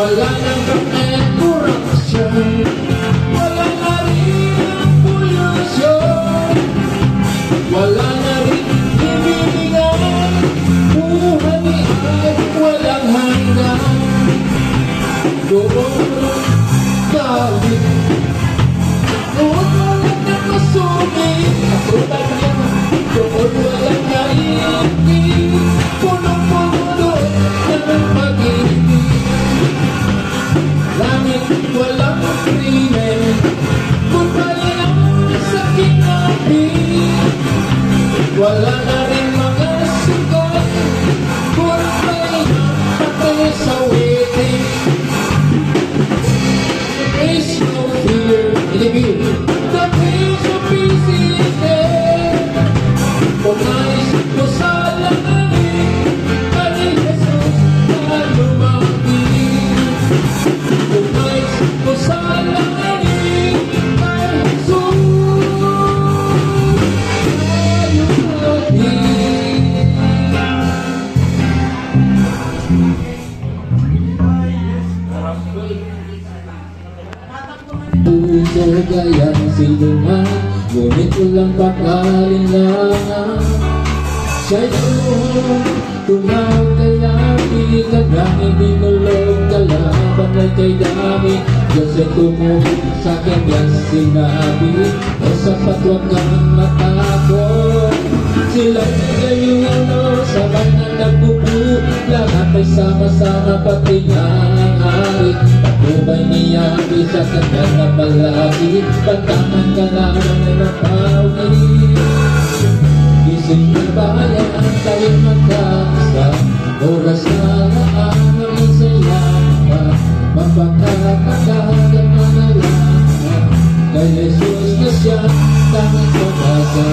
Wala nang kakurasyon, wala na rin ang polusyon, wala na rin ibibigay, buhay ay walang hanggan. Doon galit, doon walang nakasumit, katulad yan, doon walang naibig, punong-puno doon ng pag-ibig. Langit walang krimen, goodbye ang sakit na ating, wala na rin mga sugat, goodbye patay sa waiting. There's no fear in the view, the place of peace is there. Kung nais ko sa langit, kay Jesus na lumapit. Kung nais ko sa langit, kay Jesus na lumapit. Puso gayang sinuman, ngunit walang pag-alinlangan. Siya'y tumawag kay langit, kadangin binulog kalaban ay kay dami. Diyos ay tumulong sa kanyang sinabi, o sapat huwag kang matakot. Sila'y nagayuno, sabay na nagbubu, lahat ay sama-sama pati nga ang hari. Patubay niya sa kanyang napalagi, pagkaman ka naman ay napawi. Gising na bayan tayo magkakasa, oras na laan ang masaya pa, mapagkakatagan manalangin kay Jesus na siya tanging pag-asa.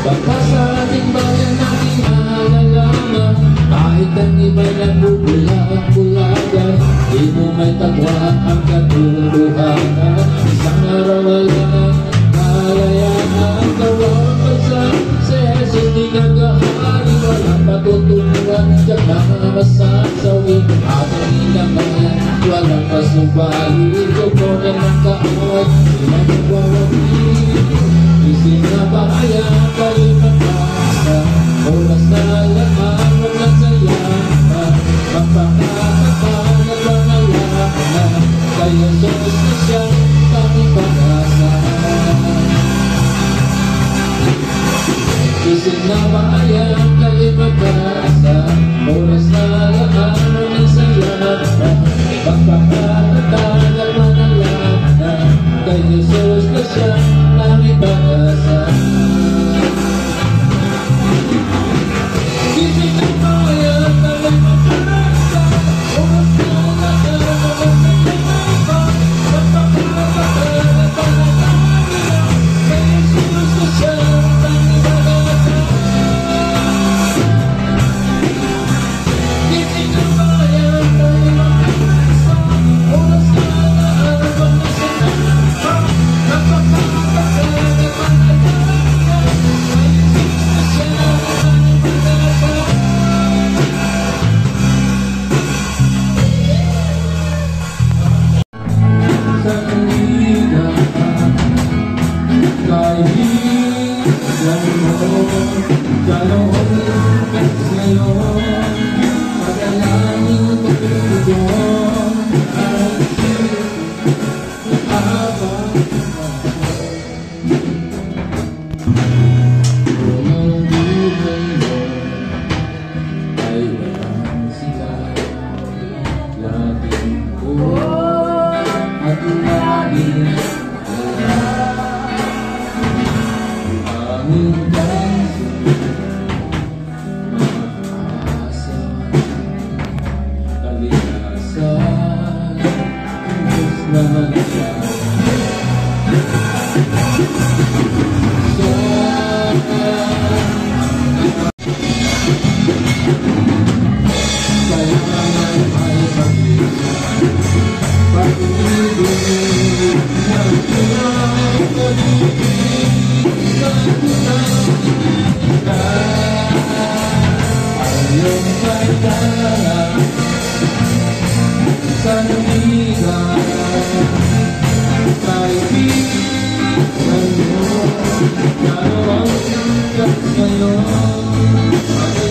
Baka sa ating bayan natin naalalaman, kahit ang iba'y nagbubulag-bulagan, di mo may tagwa ang katotohanan. Isang araw wala ng kalayaan, tawag bansa si Jesus di nagahari, walang patutunguhan, diyan mga masasawi. Ating inaman, walang pasubali, tukunin ang kaaway, di magwawagi. Ising na bayan, kayo magkasa, oras na laman, walang sayaman, magpakakatagan at pangalaman, kay Jesus na siyang tanging pag-asa. Ising na bayan, kayo magkasa, oras na laman, walang sayaman, magpakakatagan at pangalaman, kay Jesus na siyang tanging pag-asa. Ising na bayan, kayo magkasa, oras na laman, walang sayaman, magpakakatagan at pangalaman, kay Jesus na siyang tanging pag-asa. Ising na bayan, kayo magkasa, oras na laman, walang sayaman, magpakakatagan at pangalaman, kay Jesus na siyang tanging pag-asa. Sa kanina, kaibigan mo, ganoon ngayon, madalangin pagtugon, ang habang kung ang buhay mo ay walang sila, laging ko at laging wala. Aming tanso kailangan sa lumigan. Kaibigan mo, ano ang hanggang ngayon?